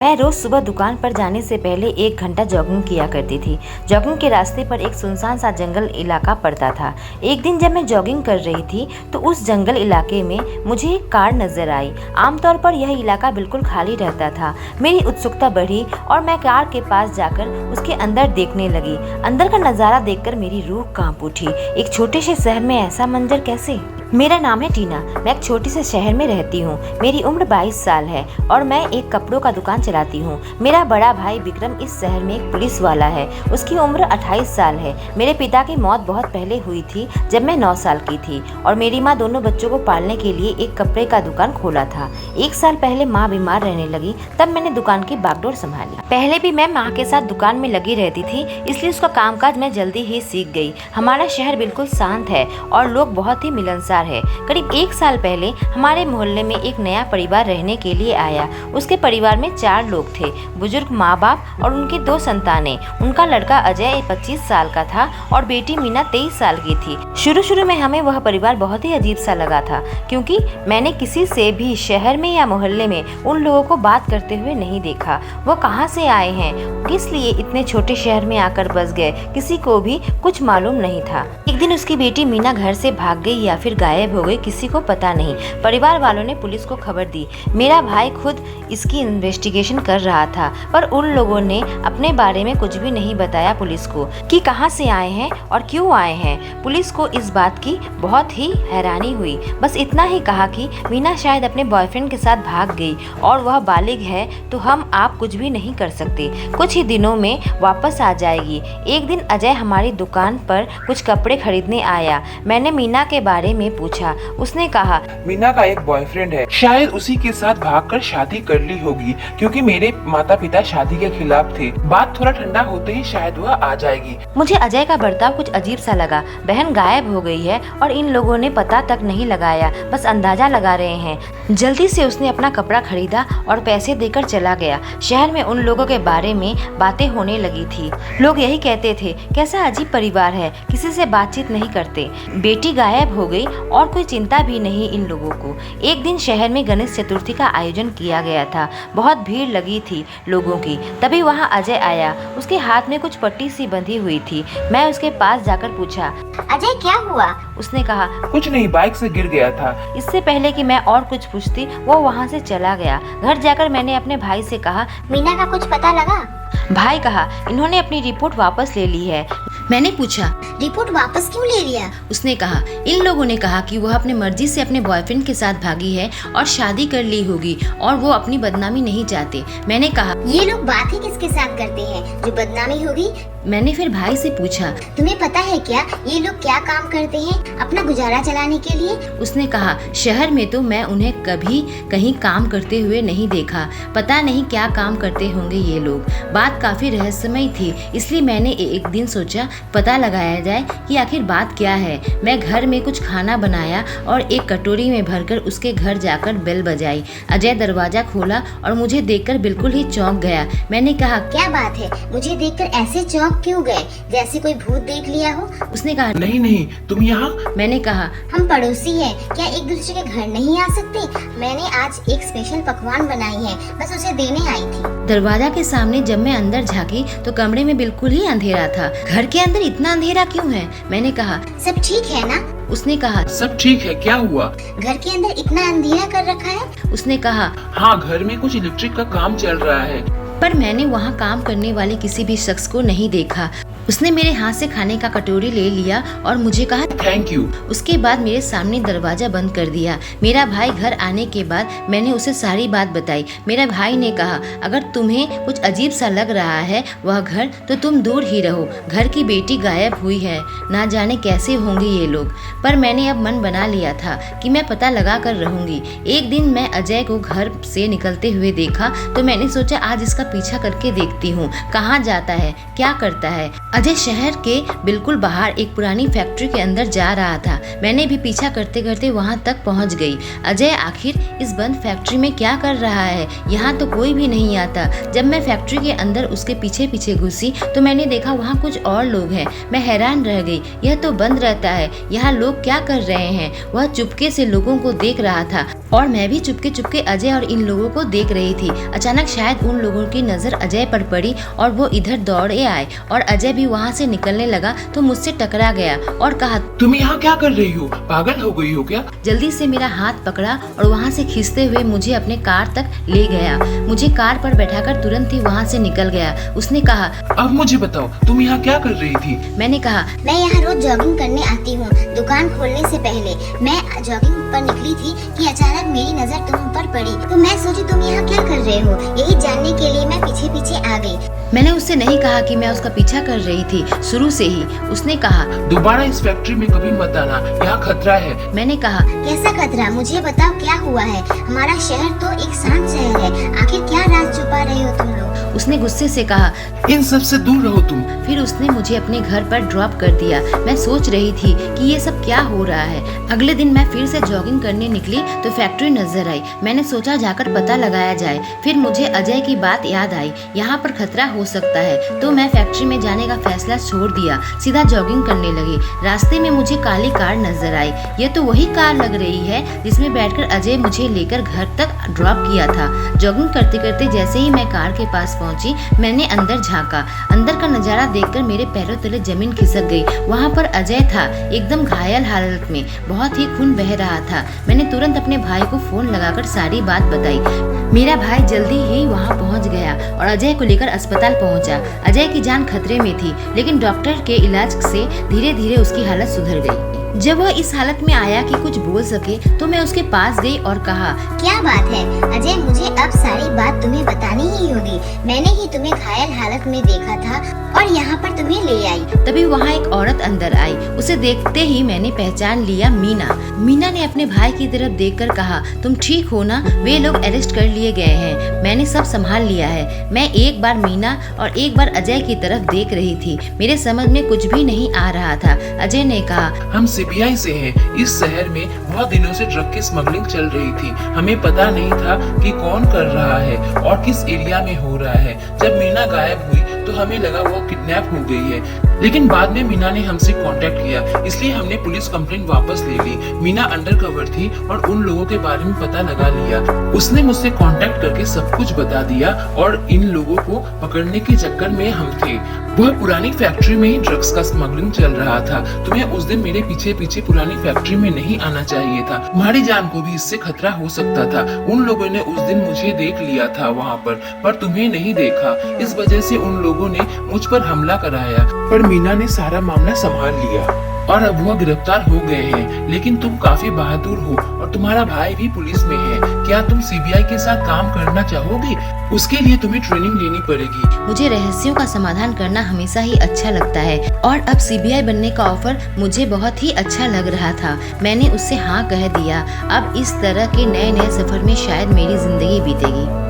मैं रोज सुबह दुकान पर जाने से पहले 1 घंटा जॉगिंग किया करती थी। जॉगिंग के रास्ते पर एक सुनसान सा जंगल इलाका पड़ता था। एक दिन जब मैं जॉगिंग कर रही थी तो उस जंगल इलाके में मुझे एक कार नजर आई। आमतौर पर यह इलाका बिल्कुल खाली रहता था। मेरी उत्सुकता बढ़ी और मैं कार के पास जाकर उसके अंदर देखने लगी। अंदर का नज़ारा देखकर मेरी रूह कांप उठी। एक छोटे से शहर में ऐसा मंजर कैसे? मेरा नाम है टीना। मैं एक छोटे से शहर में रहती हूँ। मेरी उम्र 22 साल है और मैं एक कपड़ों का दुकान चलाती हूँ। मेरा बड़ा भाई विक्रम इस शहर में एक पुलिस वाला है। उसकी उम्र 28 साल है। मेरे पिता की मौत बहुत पहले हुई थी, जब मैं 9 साल की थी, और मेरी माँ दोनों बच्चों को पालने के लिए एक कपड़े का दुकान खोला था। 1 साल पहले माँ बीमार रहने लगी, तब मैंने दुकान की बागडोर संभाली। पहले भी मैं माँ के साथ दुकान में लगी रहती थी, इसलिए उसका कामकाज मैं जल्दी ही सीख गई। हमारा शहर बिल्कुल शांत है और लोग बहुत ही मिलनसार है। करीब 1 साल पहले हमारे मोहल्ले में एक नया परिवार रहने के लिए आया। उसके परिवार में 4 लोग थे, बुजुर्ग माँ बाप और उनकी 2 संतानें। उनका लड़का अजय 25 साल का था और बेटी मीना 23 साल की थी। शुरू में हमें वह परिवार बहुत ही अजीब सा लगा था, क्योंकि मैंने किसी से भी शहर में या मोहल्ले में उन लोगों को बात करते हुए नहीं देखा। वो कहाँ से आए हैं, किस लिए इतने छोटे शहर में आकर बस गए, किसी को भी कुछ मालूम नहीं था। एक दिन उसकी बेटी मीना घर से भाग गई या फिर गायब हो गई, किसी को पता नहीं। परिवार वालों ने पुलिस को खबर दी। मेरा भाई खुद इसकी इन्वेस्टिगेशन कर रहा था, पर उन लोगों ने अपने बारे में कुछ भी नहीं बताया पुलिस को कि कहां से आए हैं और क्यों आए हैं। पुलिस को इस बात की बहुत ही हैरानी हुई। बस इतना ही कहा कि मीना शायद अपने बॉयफ्रेंड के साथ भाग गई और वह बालिग है, तो हम आप कुछ भी नहीं कर सकते, कुछ ही दिनों में वापस आ जाएगी। एक दिन अजय हमारी दुकान पर कुछ कपड़े खरीदने आया। मैंने मीना के बारे में पूछा। उसने कहा, मीना का एक बॉयफ्रेंड है, शायद उसी के साथ भागकर शादी कर ली होगी, क्योंकि मेरे माता पिता शादी के खिलाफ थे। बात थोड़ा ठंडा होते ही शायद वह आ जाएगी। मुझे अजय का बर्ताव कुछ अजीब सा लगा। बहन गायब हो गई है और इन लोगों ने पता तक नहीं लगाया, बस अंदाजा लगा रहे हैं। जल्दी से उसने अपना कपड़ा खरीदा और पैसे देकर चला गया। शहर में उन लोगों के बारे में बातें होने लगी थी। लोग यही कहते थे, कैसा अजीब परिवार है, किसी से बातचीत नहीं करते। बेटी गायब हो गई और कोई चिंता भी नहीं इन लोगों को। एक दिन शहर में गणेश चतुर्थी का आयोजन किया गया था। बहुत भीड़ लगी थी लोगों की। तभी वहां अजय आया। उसके हाथ में कुछ पट्टी सी बंधी हुई थी। मैं उसके पास जाकर पूछा, अजय क्या हुआ? उसने कहा, कुछ नहीं, बाइक से गिर गया था। इससे पहले कि मैं और कुछ पूछती, वो वहाँ से चला गया। घर जाकर मैंने अपने भाई से कहा, मीना का कुछ पता लगा? भाई कहा, इन्होंने अपनी रिपोर्ट वापस ले ली है। मैंने पूछा, रिपोर्ट वापस क्यों ले लिया? उसने कहा, इन लोगों ने कहा कि वह अपने मर्जी से अपने बॉयफ्रेंड के साथ भागी है और शादी कर ली होगी और वो अपनी बदनामी नहीं चाहते। मैंने कहा, ये लोग बात ही किसके साथ करते हैं जो बदनामी होगी? मैंने फिर भाई से पूछा, तुम्हें पता है क्या ये लोग क्या काम करते हैं अपना गुजारा चलाने के लिए? उसने कहा, शहर में तो मैं उन्हें कभी कहीं काम करते हुए नहीं देखा, पता नहीं क्या काम करते होंगे ये लोग। बात काफी रहस्यमय थी, इसलिए मैंने एक दिन सोचा पता लगाया जाए कि आखिर बात क्या है। मैं घर में कुछ खाना बनाया और एक कटोरी में भरकर उसके घर जाकर बेल बजाई। अजय दरवाजा खोला और मुझे देखकर बिल्कुल ही चौंक गया। मैंने कहा, क्या बात है, मुझे देखकर ऐसे चौंक क्यों गए, जैसे कोई भूत देख लिया हो? उसने कहा, नहीं, तुम यहाँ? मैंने कहा, हम पड़ोसी हैं, क्या एक दूसरे के घर नहीं आ सकते? मैंने आज एक स्पेशल पकवान बनाई है, बस उसे देने आई थी। दरवाजा के सामने जब मैं अंदर झांकी तो कमरे में बिल्कुल ही अंधेरा था। घर के अंदर इतना अंधेरा क्यों है? मैंने कहा, सब ठीक है ना? उसने कहा, सब ठीक है, क्या हुआ? घर के अंदर इतना अंधेरा कर रखा है? उसने कहा, हाँ, घर में कुछ इलेक्ट्रिक का काम चल रहा है। पर मैंने वहाँ काम करने वाले किसी भी शख्स को नहीं देखा। उसने मेरे हाथ से खाने का कटोरी ले लिया और मुझे कहा, थैंक यू। उसके बाद मेरे सामने दरवाजा बंद कर दिया। मेरा भाई घर आने के बाद मैंने उसे सारी बात बताई। मेरा भाई ने कहा, अगर तुम्हें कुछ अजीब सा लग रहा है वह घर, तो तुम दूर ही रहो। घर की बेटी गायब हुई है, ना जाने कैसे होंगे ये लोग। पर मैंने अब मन बना लिया था कि मैं पता लगा कर रहूंगी। एक दिन मैं अजय को घर से निकलते हुए देखा तो मैंने सोचा आज इसका पीछा करके देखती हूँ कहाँ जाता है, क्या करता है। अजय शहर के बिल्कुल बाहर एक पुरानी फैक्ट्री के अंदर जा रहा था। मैंने भी पीछा करते करते वहाँ तक पहुँच गई। अजय आखिर इस बंद फैक्ट्री में क्या कर रहा है? यहाँ तो कोई भी नहीं आता। जब मैं फैक्ट्री के अंदर उसके पीछे पीछे घुसी तो मैंने देखा वहाँ कुछ और लोग हैं। मैं हैरान रह गई, यह तो बंद रहता है, यहाँ लोग क्या कर रहे हैं? वह चुपके से लोगों को देख रहा था और मैं भी चुपके चुपके अजय और इन लोगों को देख रही थी। अचानक शायद उन लोगों की नजर अजय पर पड़ी और वो इधर दौड़े आए और अजय भी वहाँ से निकलने लगा तो मुझसे टकरा गया और कहा, तुम यहाँ क्या कर रही हो? पागल हो गई हो क्या? जल्दी से मेरा हाथ पकड़ा और वहाँ से खींचते हुए मुझे अपने कार तक ले गया। मुझे कार पर बैठाकर तुरंत ही वहाँ से निकल गया। उसने कहा, अब मुझे बताओ तुम यहाँ क्या कर रही थी? मैंने कहा, मैं यहाँ रोज जॉगिंग करने आती हूँ। दुकान खोलने से पहले मैं जॉगिंग पर निकली थी कि अचानक मेरी नजर तुम पर पड़ी, तो मैं सोची तुम यहाँ क्या कर रहे हो। यही जानने के लिए मैं पीछे पीछे आ गई। मैंने उससे नहीं कहा कि मैं उसका पीछा कर रही थी शुरू से ही। उसने कहा, दोबारा इस फैक्ट्री में कभी मत आना, यहाँ खतरा है। मैंने कहा, कैसा खतरा? मुझे बताओ क्या हुआ है। हमारा शहर तो एक शांत शहर है, आखिर क्या राज छुपा रहे हो तुम लोग? उसने गुस्से से कहा, इन सब से दूर रहो तुम। फिर उसने मुझे अपने घर पर ड्रॉप कर दिया। मैं सोच रही थी कि ये सब क्या हो रहा है। अगले दिन मैं फिर से जॉगिंग करने निकली तो फैक्ट्री नजर आई। मैंने सोचा जाकर पता लगाया जाए। फिर मुझे अजय की बात याद आई, यहाँ पर खतरा हो सकता है, तो मैं फैक्ट्री में जाने का फैसला छोड़ दिया, सीधा जॉगिंग करने लगी। रास्ते में मुझे काली कार नजर आई। ये तो वही कार लग रही है जिसमें बैठकर अजय मुझे लेकर घर तक ड्रॉप किया था। जॉगिंग करते करते जैसे ही मैं कार के पास पहुंची, मैंने अंदर झांका। अंदर का नजारा देखकर मेरे पैरों तले जमीन खिसक गई। वहाँ पर अजय था, एकदम घायल हालत में, बहुत ही खून बह रहा था। मैंने तुरंत अपने भाई को फोन लगाकर सारी बात बताई। मेरा भाई जल्दी ही वहाँ पहुँच गया और अजय को लेकर अस्पताल पहुँचा। अजय की जान खतरे में थी, लेकिन डॉक्टर के इलाज से धीरे धीरे उसकी हालत सुधर गई। जब वह इस हालत में आया कि कुछ बोल सके तो मैं उसके पास गई और कहा, क्या बात है अजय, मुझे अब सारी बात तुम्हें बतानी ही होगी। मैंने ही तुम्हें घायल हालत में देखा था और यहाँ पर तुम्हें ले आई। तभी वहाँ एक औरत अंदर आई। उसे देखते ही मैंने पहचान लिया, मीना। मीना ने अपने भाई की तरफ देखकर कहा, तुम ठीक हो ना? वे लोग अरेस्ट कर लिए गए हैं, मैंने सब संभाल लिया है। मैं एक बार मीना और एक बार अजय की तरफ देख रही थी। मेरे समझ में कुछ भी नहीं आ रहा था। अजय ने कहा, हम सीबीआई से हैं। इस शहर में बहुत दिनों से ड्रग की स्मगलिंग चल रही थी। हमें पता नहीं था कि कौन कर रहा है और किस एरिया में हो रहा है। जब मीना गायब हुई तो हमें लगा वो किडनैप हो गई है, लेकिन बाद में मीना ने हमसे कांटेक्ट किया, इसलिए हमने पुलिस कंप्लेंट वापस ले ली। मीना अंडरकवर थी और उन लोगों के बारे में पता लगा लिया। उसने मुझसे कांटेक्ट करके सब कुछ बता दिया और इन लोगों को पकड़ने के चक्कर में हम थे। वह पुरानी फैक्ट्री में ही ड्रग्स का स्मगलिंग चल रहा था। तुम्हें उस दिन मेरे पीछे पीछे पुरानी फैक्ट्री में नहीं आना चाहिए था। तुम्हारी जान को भी इससे खतरा हो सकता था। उन लोगों ने उस दिन मुझे देख लिया था वहाँ पर तुम्हें नहीं देखा। इस वजह से उन लोगों ने मुझ पर हमला कराया, पर मीना ने सारा मामला संभाल लिया और अब वह गिरफ्तार हो गए हैं। लेकिन तुम काफी बहादुर हो और तुम्हारा भाई भी पुलिस में है। क्या तुम सीबीआई के साथ काम करना चाहोगी? उसके लिए तुम्हें ट्रेनिंग लेनी पड़ेगी। मुझे रहस्यों का समाधान करना हमेशा ही अच्छा लगता है और अब सीबीआई बनने का ऑफर मुझे बहुत ही अच्छा लग रहा था। मैंने उससे हाँ कह दिया। अब इस तरह के नए नए सफर में शायद मेरी जिंदगी बीतेगी।